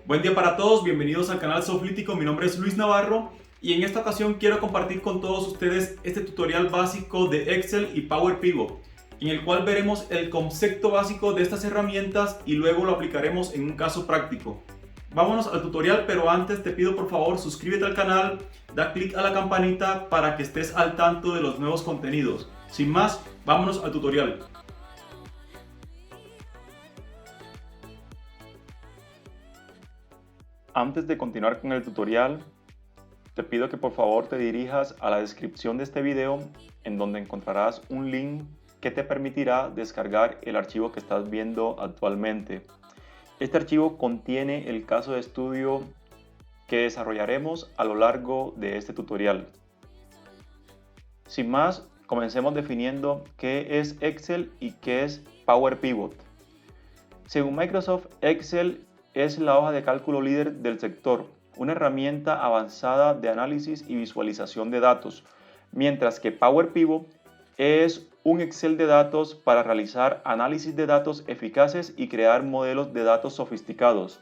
Buen día para todos, bienvenidos al canal Soflítico, mi nombre es Luis Navarro y en esta ocasión quiero compartir con todos ustedes este tutorial básico de Excel y Power Pivot, en el cual veremos el concepto básico de estas herramientas y luego lo aplicaremos en un caso práctico. Vámonos al tutorial, pero antes te pido por favor suscríbete al canal, da clic a la campanita para que estés al tanto de los nuevos contenidos. Sin más, vámonos al tutorial. Antes de continuar con el tutorial, te pido que por favor te dirijas a la descripción de este video, en donde encontrarás un link que te permitirá descargar el archivo que estás viendo actualmente. Este archivo contiene el caso de estudio que desarrollaremos a lo largo de este tutorial. Sin más, comencemos definiendo qué es Excel y qué es Power Pivot. Según Microsoft, Excel es la hoja de cálculo líder del sector, una herramienta avanzada de análisis y visualización de datos, mientras que Power Pivot es un Excel de datos para realizar análisis de datos eficaces y crear modelos de datos sofisticados.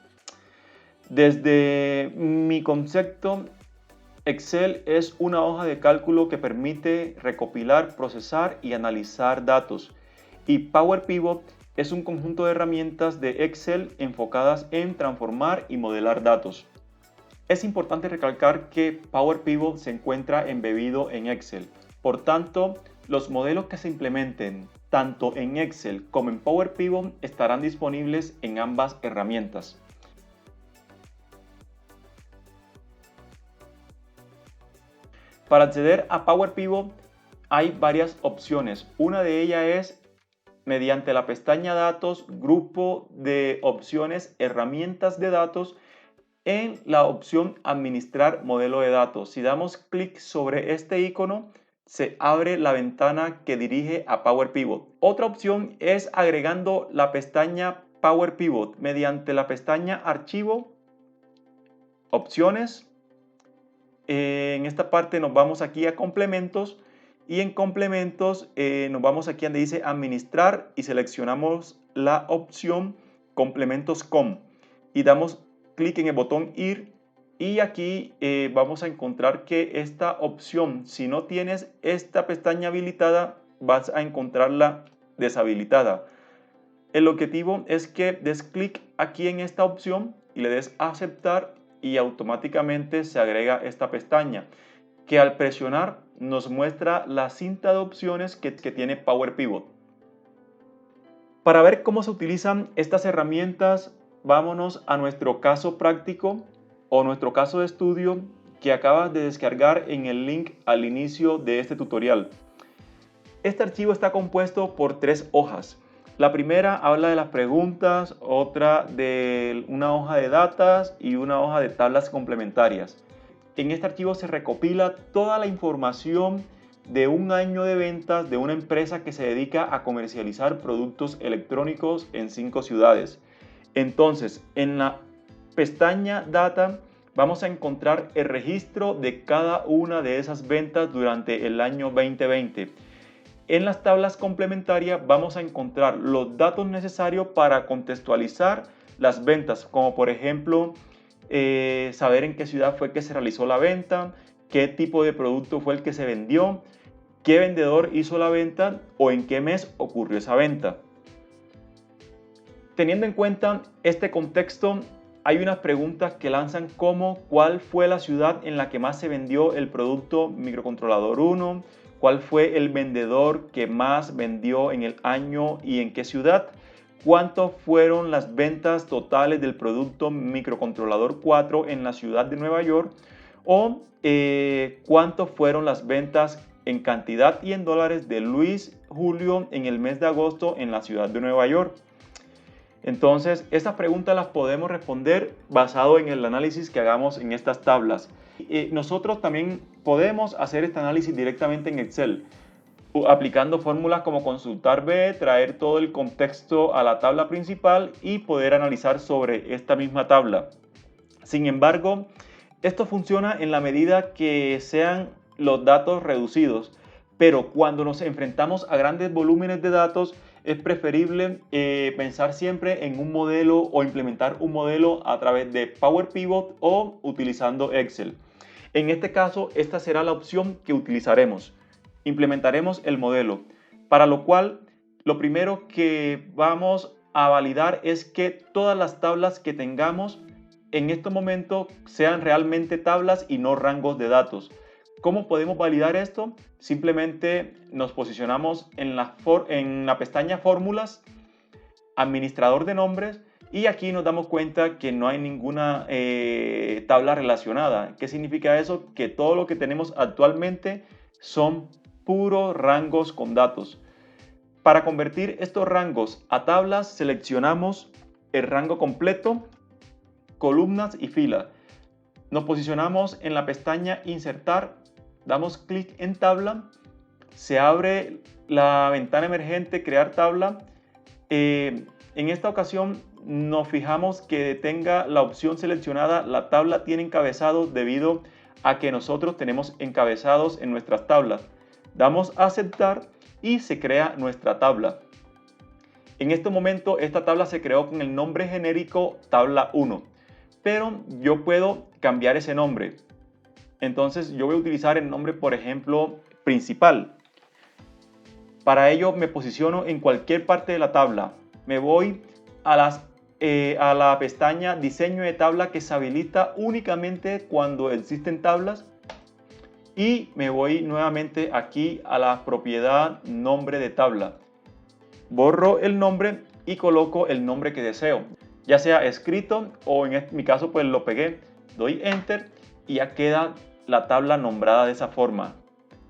Desde mi concepto, Excel es una hoja de cálculo que permite recopilar, procesar y analizar datos, y Power Pivot es un conjunto de herramientas de Excel enfocadas en transformar y modelar datos. Es importante recalcar que Power Pivot se encuentra embebido en Excel. Por tanto, los modelos que se implementen tanto en Excel como en Power Pivot estarán disponibles en ambas herramientas. Para acceder a Power Pivot hay varias opciones. Una de ellas es mediante la pestaña Datos, grupo de opciones, herramientas de datos, en la opción Administrar modelo de datos. Si damos clic sobre este icono, se abre la ventana que dirige a Power Pivot. Otra opción es agregando la pestaña Power Pivot mediante la pestaña Archivo, Opciones. En esta parte nos vamos aquí a Complementos. Y en complementos nos vamos aquí donde dice administrar y seleccionamos la opción complementos com y damos clic en el botón ir, y aquí vamos a encontrar que esta opción, si no tienes esta pestaña habilitada, vas a encontrarla deshabilitada. El objetivo es que des clic aquí en esta opción y le des a aceptar, y automáticamente se agrega esta pestaña que al presionar nos muestra la cinta de opciones que tiene Power Pivot. Para ver cómo se utilizan estas herramientas, vámonos a nuestro caso práctico o nuestro caso de estudio que acabas de descargar en el link al inicio de este tutorial. Este archivo está compuesto por 3 hojas. La primera habla de las preguntas, otra de una hoja de datos y una hoja de tablas complementarias. En este archivo se recopila toda la información de un año de ventas de una empresa que se dedica a comercializar productos electrónicos en 5 ciudades. Entonces, en la pestaña Data vamos a encontrar el registro de cada una de esas ventas durante el año 2020. En las tablas complementarias vamos a encontrar los datos necesarios para contextualizar las ventas, como por ejemplo saber en qué ciudad fue que se realizó la venta, qué tipo de producto fue el que se vendió, qué vendedor hizo la venta o en qué mes ocurrió esa venta. Teniendo en cuenta este contexto, hay unas preguntas que lanzan como ¿cuál fue la ciudad en la que más se vendió el producto microcontrolador 1? ¿Cuál fue el vendedor que más vendió en el año y en qué ciudad? ¿Cuántas fueron las ventas totales del producto microcontrolador 4 en la ciudad de Nueva York? ¿O cuántas fueron las ventas en cantidad y en dólares de Luis Julio en el mes de agosto en la ciudad de Nueva York? Entonces, estas preguntas las podemos responder basado en el análisis que hagamos en estas tablas. Nosotros también podemos hacer este análisis directamente en Excel, aplicando fórmulas como consultar B, traer todo el contexto a la tabla principal y poder analizar sobre esta misma tabla. Sin embargo, esto funciona en la medida que sean los datos reducidos, pero cuando nos enfrentamos a grandes volúmenes de datos, es preferible pensar siempre en un modelo o implementar un modelo a través de Power Pivot o utilizando Excel. En este caso, esta será la opción que utilizaremos. Implementaremos el modelo, para lo cual lo primero que vamos a validar es que todas las tablas que tengamos en este momento sean realmente tablas y no rangos de datos. ¿Cómo podemos validar esto? Simplemente nos posicionamos en la pestaña Fórmulas, Administrador de nombres, y aquí nos damos cuenta que no hay ninguna tabla relacionada. ¿Qué significa eso? Que todo lo que tenemos actualmente son puros rangos con datos. Para convertir estos rangos a tablas, seleccionamos el rango completo, columnas y fila. Nos posicionamos en la pestaña Insertar, damos clic en tabla, se abre la ventana emergente Crear tabla. En esta ocasión nos fijamos que tenga la opción seleccionada la tabla tiene encabezado debido a que nosotros tenemos encabezados en nuestras tablas. Damos a aceptar y se crea nuestra tabla. En este momento esta tabla se creó con el nombre genérico tabla 1, pero yo puedo cambiar ese nombre. Entonces yo voy a utilizar el nombre, por ejemplo, principal. Para ello me posiciono en cualquier parte de la tabla. Me voy a la pestaña Diseño de tabla, que se habilita únicamente cuando existen tablas. Y me voy nuevamente aquí a la propiedad Nombre de tabla. Borro el nombre y coloco el nombre que deseo, ya sea escrito o en mi caso pues lo pegué. Doy Enter y ya queda la tabla nombrada de esa forma.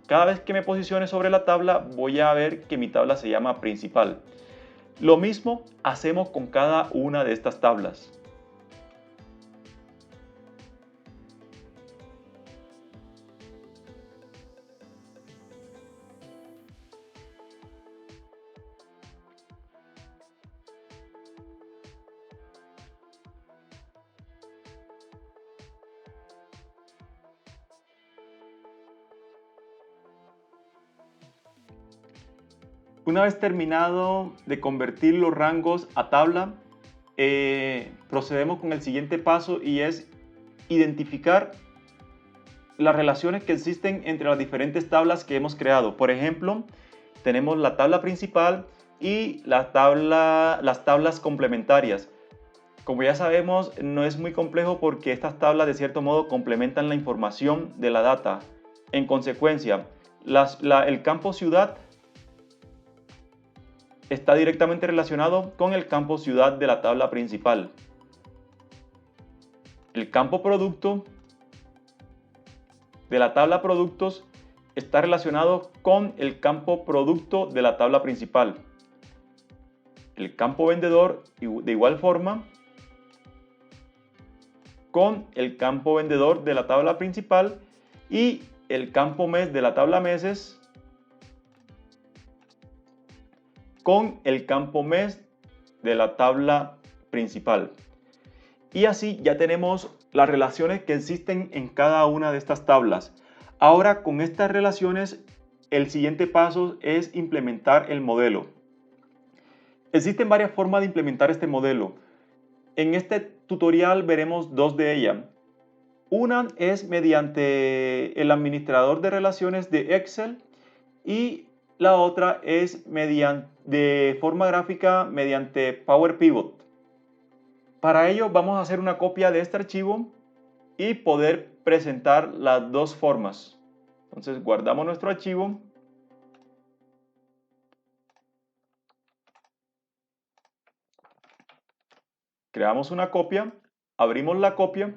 Cada vez que me posicione sobre la tabla voy a ver que mi tabla se llama principal. Lo mismo hacemos con cada una de estas tablas. Una vez terminado de convertir los rangos a tabla, procedemos con el siguiente paso, y es identificar las relaciones que existen entre las diferentes tablas que hemos creado. Por ejemplo, tenemos la tabla principal y las tablas complementarias. Como ya sabemos, no es muy complejo porque estas tablas de cierto modo complementan la información de la data. En consecuencia, el campo ciudad está directamente relacionado con el campo ciudad de la tabla principal. El campo producto de la tabla productos está relacionado con el campo producto de la tabla principal. El campo vendedor de igual forma con el campo vendedor de la tabla principal, y el campo mes de la tabla meses con el campo mes de la tabla principal. Y así ya tenemos las relaciones que existen en cada una de estas tablas. Ahora, con estas relaciones, el siguiente paso es implementar el modelo. Existen varias formas de implementar este modelo. En este tutorial veremos dos de ellas. Una es mediante el administrador de relaciones de Excel, y la otra es de forma gráfica mediante Power Pivot. Para ello vamos a hacer una copia de este archivo y poder presentar las dos formas. Entonces guardamos nuestro archivo. Creamos una copia, abrimos la copia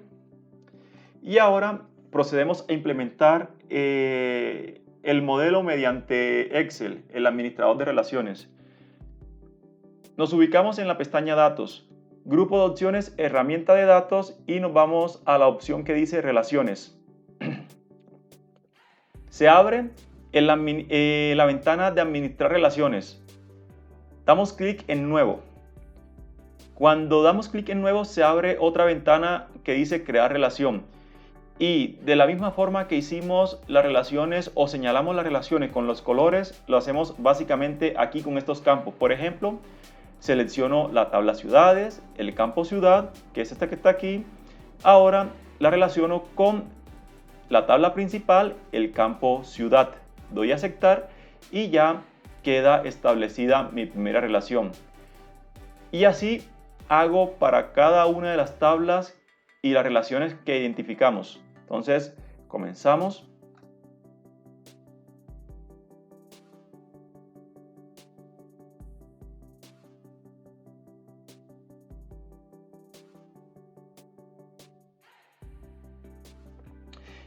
y ahora procedemos a implementar el modelo mediante Excel, el administrador de relaciones. Nos ubicamos en la pestaña Datos, Grupo de opciones, Herramienta de datos, y nos vamos a la opción que dice Relaciones. Se abre la ventana de Administrar relaciones. Damos clic en Nuevo. Cuando damos clic en Nuevo se abre otra ventana que dice Crear relación. Y de la misma forma que hicimos las relaciones o señalamos las relaciones con los colores, lo hacemos básicamente aquí con estos campos. Por ejemplo, selecciono la tabla ciudades, el campo ciudad, que es esta que está aquí. Ahora la relaciono con la tabla principal, el campo ciudad. Doy a aceptar y ya queda establecida mi primera relación. Y así hago para cada una de las tablas y las relaciones que identificamos. Entonces, comenzamos.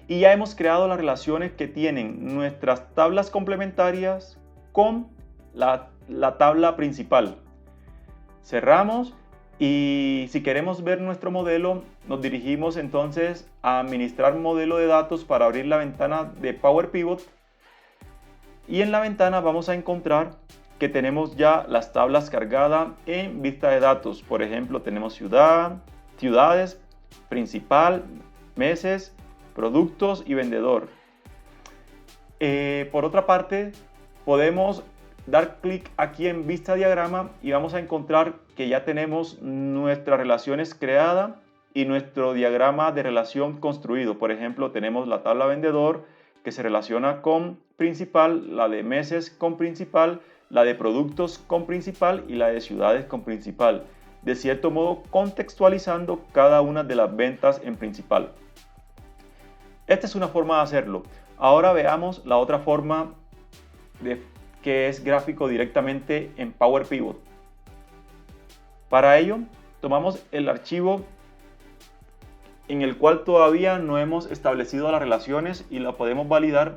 Y ya hemos creado las relaciones que tienen nuestras tablas complementarias con la tabla principal. Cerramos y si queremos ver nuestro modelo, nos dirigimos entonces a administrar modelo de datos para abrir la ventana de Power Pivot. Y en la ventana vamos a encontrar que tenemos ya las tablas cargadas en vista de datos. Por ejemplo, tenemos ciudades, principal, meses, productos y vendedor. Por otra parte, podemos dar clic aquí en vista diagrama y vamos a encontrar que ya tenemos nuestras relaciones creadas y nuestro diagrama de relación construido. Por ejemplo, tenemos la tabla vendedor que se relaciona con principal, la de meses con principal, la de productos con principal y la de ciudades con principal. De cierto modo, contextualizando cada una de las ventas en principal. Esta es una forma de hacerlo. Ahora veamos la otra forma que es gráfico directamente en Power Pivot. Para ello, tomamos el archivo en el cual todavía no hemos establecido las relaciones y la podemos validar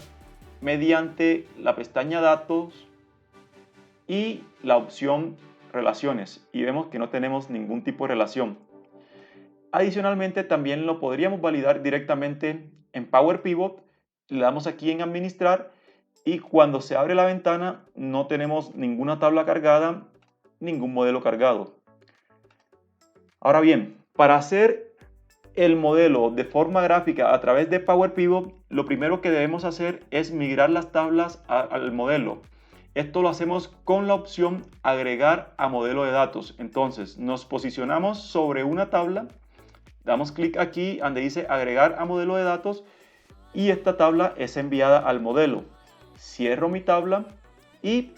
mediante la pestaña Datos y la opción Relaciones. Y vemos que no tenemos ningún tipo de relación. Adicionalmente, también lo podríamos validar directamente en Power Pivot. Le damos aquí en Administrar y cuando se abre la ventana no tenemos ninguna tabla cargada, ningún modelo cargado. Ahora bien, para hacer el modelo de forma gráfica a través de Power Pivot, lo primero que debemos hacer es migrar las tablas al modelo. Esto lo hacemos con la opción Agregar a modelo de datos. Entonces, nos posicionamos sobre una tabla, damos clic aquí donde dice Agregar a modelo de datos y esta tabla es enviada al modelo. Cierro mi tabla y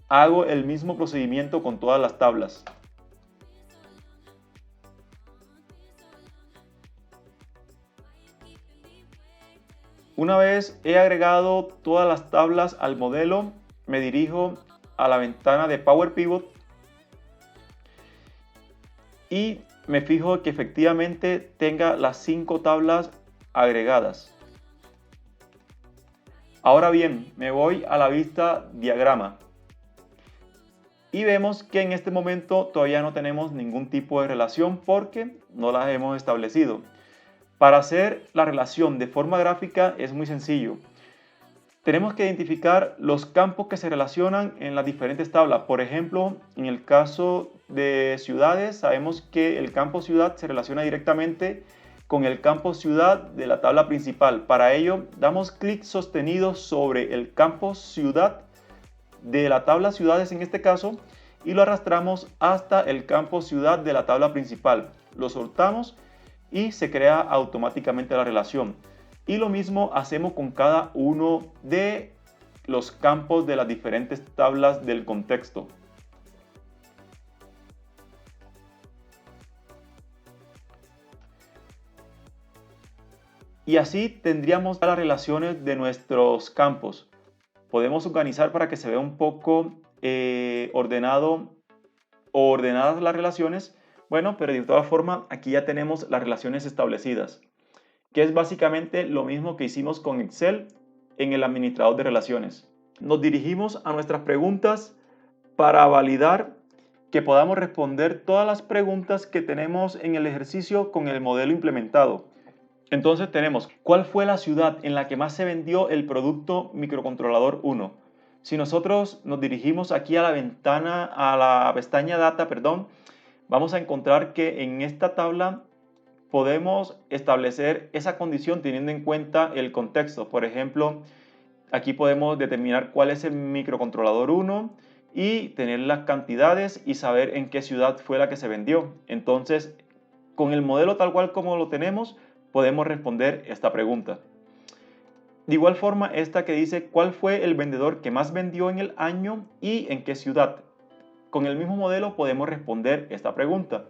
hago el mismo procedimiento con todas las tablas. Una vez he agregado todas las tablas al modelo, me dirijo a la ventana de Power Pivot y me fijo que efectivamente tenga las 5 tablas agregadas. Ahora bien, me voy a la vista diagrama y vemos que en este momento todavía no tenemos ningún tipo de relación porque no las hemos establecido. Para hacer la relación de forma gráfica es muy sencillo. Tenemos que identificar los campos que se relacionan en las diferentes tablas. Por ejemplo, en el caso de ciudades, sabemos que el campo ciudad se relaciona directamente con el campo ciudad de la tabla principal. Para ello, damos clic sostenido sobre el campo ciudad de la tabla ciudades en este caso y lo arrastramos hasta el campo ciudad de la tabla principal. Lo soltamos y se crea automáticamente la relación. Y lo mismo hacemos con cada uno de los campos de las diferentes tablas del contexto. Y así tendríamos las relaciones de nuestros campos. Podemos organizar para que se vea un poco ordenado o ordenadas las relaciones. Bueno, pero de todas formas aquí ya tenemos las relaciones establecidas, que es básicamente lo mismo que hicimos con Excel en el administrador de relaciones. Nos dirigimos a nuestras preguntas para validar que podamos responder todas las preguntas que tenemos en el ejercicio con el modelo implementado. Entonces tenemos, ¿cuál fue la ciudad en la que más se vendió el producto microcontrolador 1? Si nosotros nos dirigimos aquí a la ventana, a la pestaña Data, vamos a encontrar que en esta tabla podemos establecer esa condición teniendo en cuenta el contexto. Por ejemplo, aquí podemos determinar cuál es el microcontrolador 1 y tener las cantidades y saber en qué ciudad fue la que se vendió. Entonces, con el modelo tal cual como lo tenemos, podemos responder esta pregunta. De igual forma, esta que dice cuál fue el vendedor que más vendió en el año y en qué ciudad. Con el mismo modelo podemos responder esta pregunta.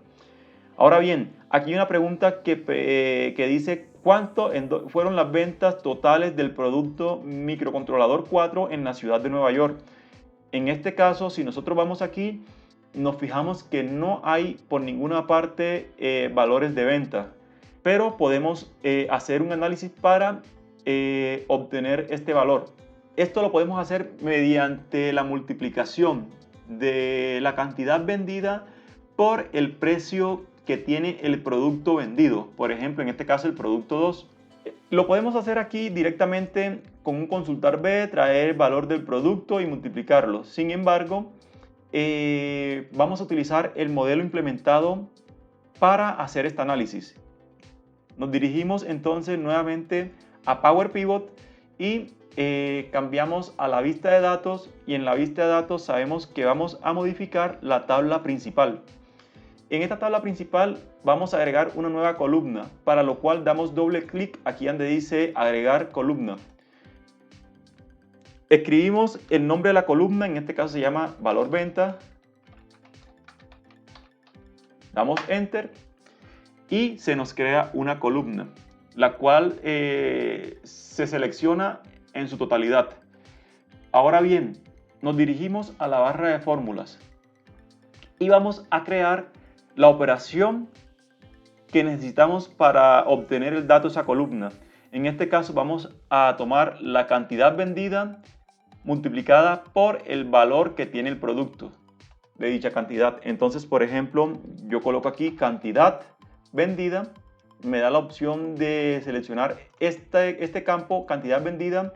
Ahora bien, aquí hay una pregunta que dice cuánto fueron las ventas totales del producto microcontrolador 4 en la ciudad de Nueva York. En este caso, si nosotros vamos aquí, nos fijamos que no hay por ninguna parte valores de venta, pero podemos hacer un análisis para obtener este valor. Esto lo podemos hacer mediante la multiplicación de la cantidad vendida por el precio que tiene el producto vendido. Por ejemplo, en este caso el producto 2. Lo podemos hacer aquí directamente con un consultar B, traer el valor del producto y multiplicarlo. Sin embargo, vamos a utilizar el modelo implementado para hacer este análisis. Nos dirigimos entonces nuevamente a Power Pivot y cambiamos a la vista de datos, y en la vista de datos sabemos que vamos a modificar la tabla principal. En esta tabla principal vamos a agregar una nueva columna, para lo cual damos doble clic aquí donde dice agregar columna. Escribimos el nombre de la columna, en este caso se llama valor venta. Damos enter y se nos crea una columna, la cual se selecciona en su totalidad. Ahora bien, nos dirigimos a la barra de fórmulas y vamos a crear la operación que necesitamos para obtener el dato de esa columna. En este caso vamos a tomar la cantidad vendida multiplicada por el valor que tiene el producto de dicha cantidad. Entonces, por ejemplo, yo coloco aquí cantidad vendida, me da la opción de seleccionar este campo, cantidad vendida,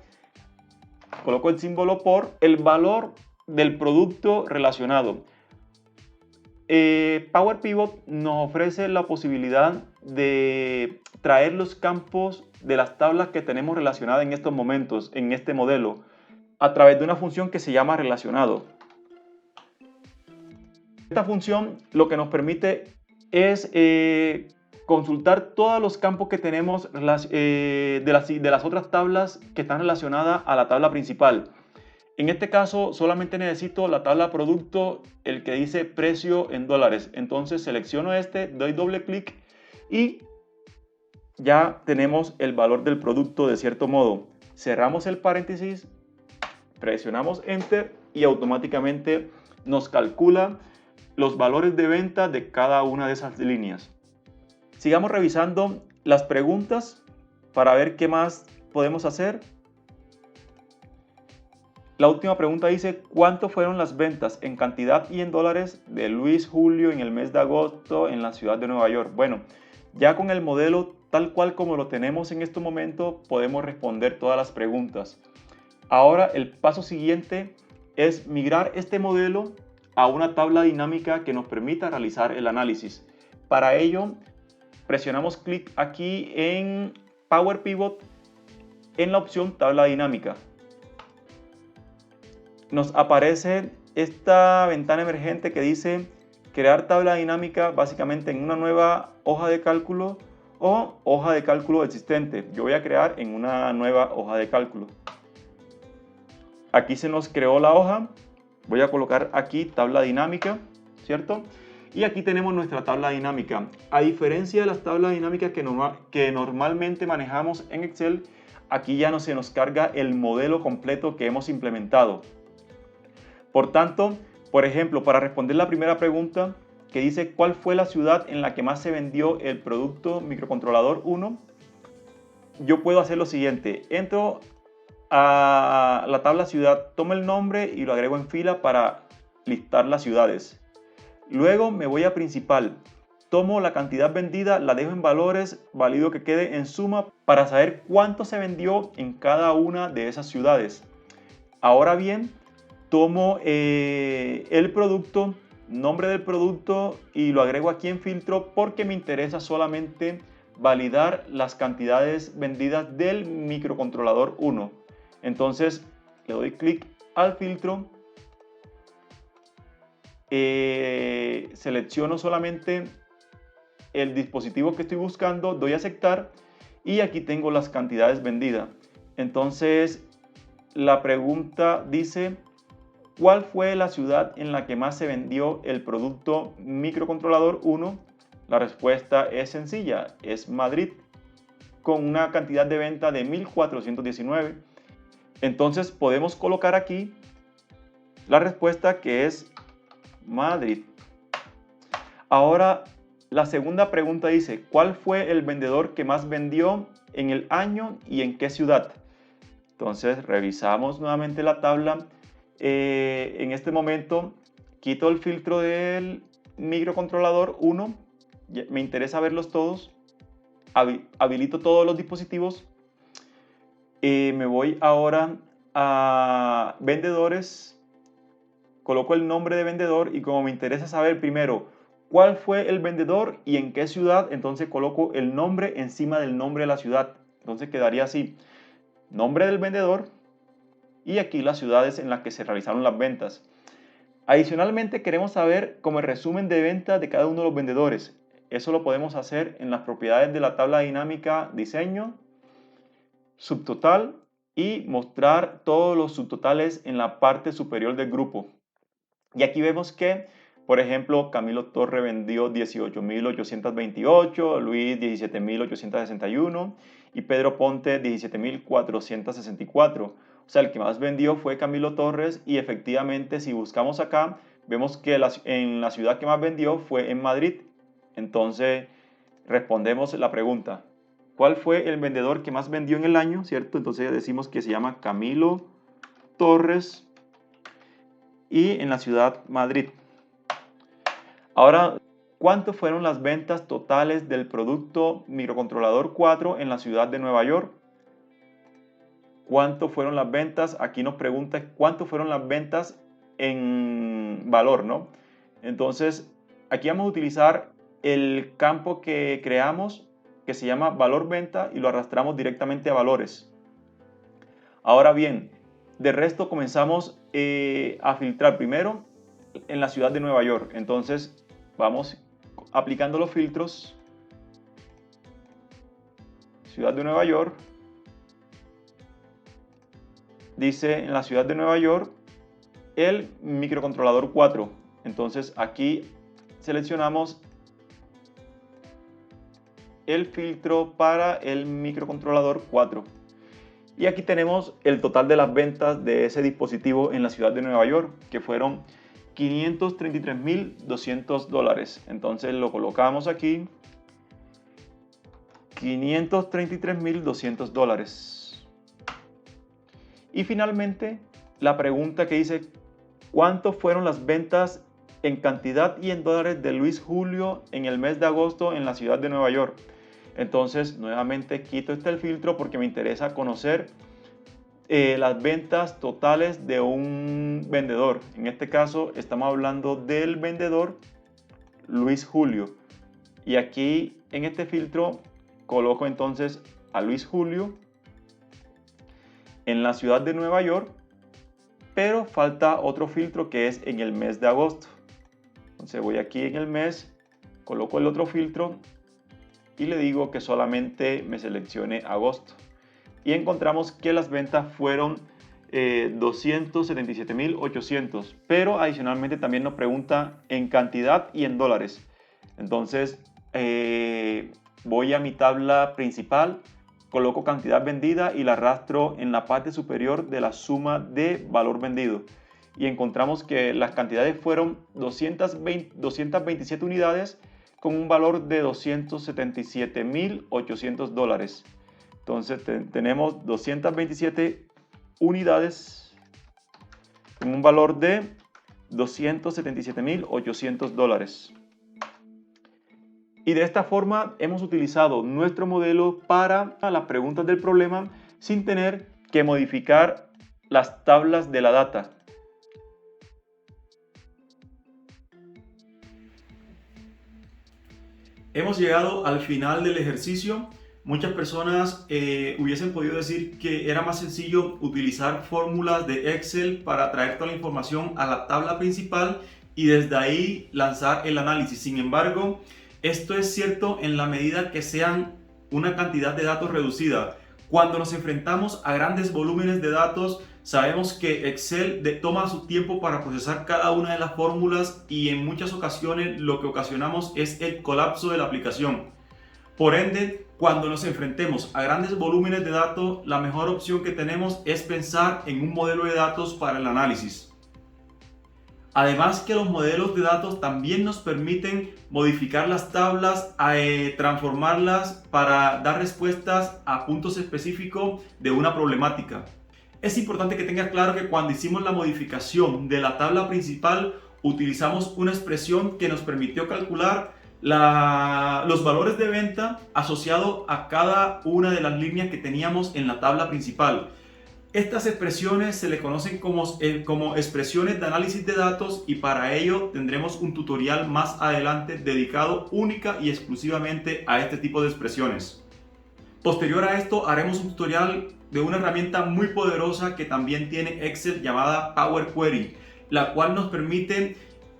coloco el símbolo por el valor del producto relacionado. Power Pivot nos ofrece la posibilidad de traer los campos de las tablas que tenemos relacionadas en estos momentos, en este modelo, a través de una función que se llama relacionado. Esta función lo que nos permite es consultar todos los campos que tenemos de las otras tablas que están relacionadas a la tabla principal. En este caso solamente necesito la tabla producto, el que dice precio en dólares. Entonces selecciono doy doble clic y ya tenemos el valor del producto de cierto modo. Cerramos el paréntesis, presionamos enter y automáticamente nos calcula los valores de venta de cada una de esas líneas. Sigamos revisando las preguntas para ver qué más podemos hacer. La última pregunta dice, ¿cuánto fueron las ventas en cantidad y en dólares de Luis Julio en el mes de agosto en la ciudad de Nueva York? Bueno, ya con el modelo tal cual como lo tenemos en este momento, podemos responder todas las preguntas. Ahora el paso siguiente es migrar este modelo a una tabla dinámica que nos permita realizar el análisis. Para ello, presionamos clic aquí en Power Pivot en la opción tabla dinámica. Nos aparece esta ventana emergente que dice crear tabla dinámica básicamente en una nueva hoja de cálculo o hoja de cálculo existente. Yo voy a crear en una nueva hoja de cálculo. Aquí se nos creó la hoja. Voy a colocar aquí tabla dinámica, ¿cierto? Y aquí tenemos nuestra tabla dinámica. A diferencia de las tablas dinámicas que normalmente manejamos en Excel, aquí ya no se nos carga el modelo completo que hemos implementado. Por tanto, por ejemplo, para responder la primera pregunta que dice ¿cuál fue la ciudad en la que más se vendió el producto microcontrolador 1? Yo puedo hacer lo siguiente. Entro a la tabla ciudad, tomo el nombre y lo agrego en fila para listar las ciudades. Luego me voy a principal, tomo la cantidad vendida, la dejo en valores, valido que quede en suma para saber cuánto se vendió en cada una de esas ciudades. Ahora bien, tomo el producto, nombre del producto y lo agrego aquí en filtro porque me interesa solamente validar las cantidades vendidas del microcontrolador 1. Entonces le doy clic al filtro, selecciono solamente el dispositivo que estoy buscando, doy a aceptar y aquí tengo las cantidades vendidas. Entonces la pregunta dice: ¿cuál fue la ciudad en la que más se vendió el producto microcontrolador 1? La respuesta es sencilla, es Madrid, con una cantidad de venta de 1419. Entonces podemos colocar aquí la respuesta, que es Madrid. Ahora la segunda pregunta dice: ¿cuál fue el vendedor que más vendió en el año y en qué ciudad? Entonces revisamos nuevamente la tabla. En este momento quito el filtro del microcontrolador 1, me interesa verlos todos, habilito todos los dispositivos, me voy ahora a vendedores, coloco el nombre de vendedor y como me interesa saber primero cuál fue el vendedor y en qué ciudad, entonces coloco el nombre encima del nombre de la ciudad. Entonces quedaría así: nombre del vendedor y aquí las ciudades en las que se realizaron las ventas. Adicionalmente queremos saber como el resumen de ventas de cada uno de los vendedores. Eso lo podemos hacer en las propiedades de la tabla dinámica diseño, subtotal, y mostrar todos los subtotales en la parte superior del grupo. Y aquí vemos que, por ejemplo, Camilo Torre vendió 18.828, Luis 17.861 y Pedro Ponte 17.464. O sea, el que más vendió fue Camilo Torres y efectivamente si buscamos acá, vemos que en la ciudad que más vendió fue en Madrid. Entonces respondemos la pregunta: ¿cuál fue el vendedor que más vendió en el año? ¿Cierto? Entonces decimos que se llama Camilo Torres y en la ciudad Madrid. Ahora, ¿cuántas fueron las ventas totales del producto microcontrolador 4 en la ciudad de Nueva York? ¿Cuánto fueron las ventas? Aquí nos pregunta cuánto fueron las ventas en valor, ¿no? Entonces, aquí vamos a utilizar el campo que creamos, que se llama valor venta, y lo arrastramos directamente a valores. Ahora bien, de resto comenzamos a filtrar primero en la ciudad de Nueva York. Entonces vamos aplicando los filtros. Ciudad de Nueva York. Dice en la ciudad de Nueva York el microcontrolador 4. Entonces aquí seleccionamos el filtro para el microcontrolador 4. Y aquí tenemos el total de las ventas de ese dispositivo en la ciudad de Nueva York, que fueron $533.200. Entonces lo colocamos aquí, $533.200. Y finalmente la pregunta que dice: ¿cuánto fueron las ventas en cantidad y en dólares de Luis Julio en el mes de agosto en la ciudad de Nueva York? Entonces nuevamente quito el filtro porque me interesa conocer las ventas totales de un vendedor. En este caso estamos hablando del vendedor Luis Julio. Y aquí en este filtro coloco entonces a Luis Julio en la ciudad de Nueva York, pero falta otro filtro que es en el mes de agosto. Entonces voy aquí en el mes, coloco el otro filtro y le digo que solamente me seleccione agosto. Y encontramos que las ventas fueron 277.800, pero adicionalmente también nos pregunta en cantidad y en dólares. Entonces voy a mi tabla principal, coloco cantidad vendida y la arrastro en la parte superior de la suma de valor vendido. Y encontramos que las cantidades fueron 227 unidades con un valor de $277.800. Entonces tenemos 227 unidades con un valor de $277.800. Y de esta forma hemos utilizado nuestro modelo para las preguntas del problema sin tener que modificar las tablas de la data. Hemos llegado al final del ejercicio. Muchas personas hubiesen podido decir que era más sencillo utilizar fórmulas de Excel para traer toda la información a la tabla principal y desde ahí lanzar el análisis. Sin embargo, esto es cierto en la medida que sean una cantidad de datos reducida. Cuando nos enfrentamos a grandes volúmenes de datos, sabemos que Excel toma su tiempo para procesar cada una de las fórmulas y en muchas ocasiones lo que ocasionamos es el colapso de la aplicación. Por ende, cuando nos enfrentemos a grandes volúmenes de datos, la mejor opción que tenemos es pensar en un modelo de datos para el análisis. Además que los modelos de datos también nos permiten modificar las tablas, transformarlas para dar respuestas a puntos específicos de una problemática. Es importante que tengas claro que cuando hicimos la modificación de la tabla principal, utilizamos una expresión que nos permitió calcular los valores de venta asociados a cada una de las líneas que teníamos en la tabla principal. Estas expresiones se le conocen como expresiones de análisis de datos y para ello tendremos un tutorial más adelante dedicado única y exclusivamente a este tipo de expresiones. Posterior a esto haremos un tutorial de una herramienta muy poderosa que también tiene Excel llamada Power Query, la cual nos permite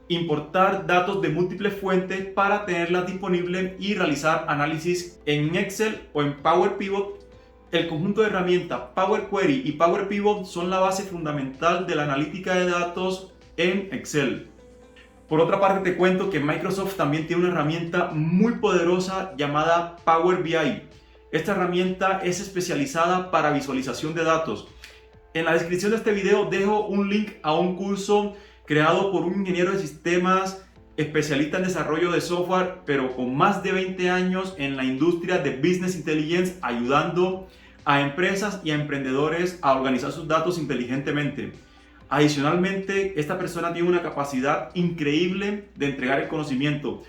importar datos de múltiples fuentes para tenerlas disponibles y realizar análisis en Excel o en Power Pivot. El conjunto de herramientas Power Query y Power Pivot son la base fundamental de la analítica de datos en Excel. Por otra parte, te cuento que Microsoft también tiene una herramienta muy poderosa llamada Power BI. Esta herramienta es especializada para visualización de datos. En la descripción de este video dejo un link a un curso creado por un ingeniero de sistemas especialista en desarrollo de software, pero con más de 20 años en la industria de Business Intelligence, ayudando a empresas y a emprendedores a organizar sus datos inteligentemente. Adicionalmente, esta persona tiene una capacidad increíble de entregar el conocimiento.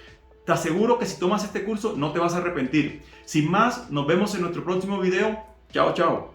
Te aseguro que si tomas este curso no te vas a arrepentir. Sin más, nos vemos en nuestro próximo video. Chao, chao.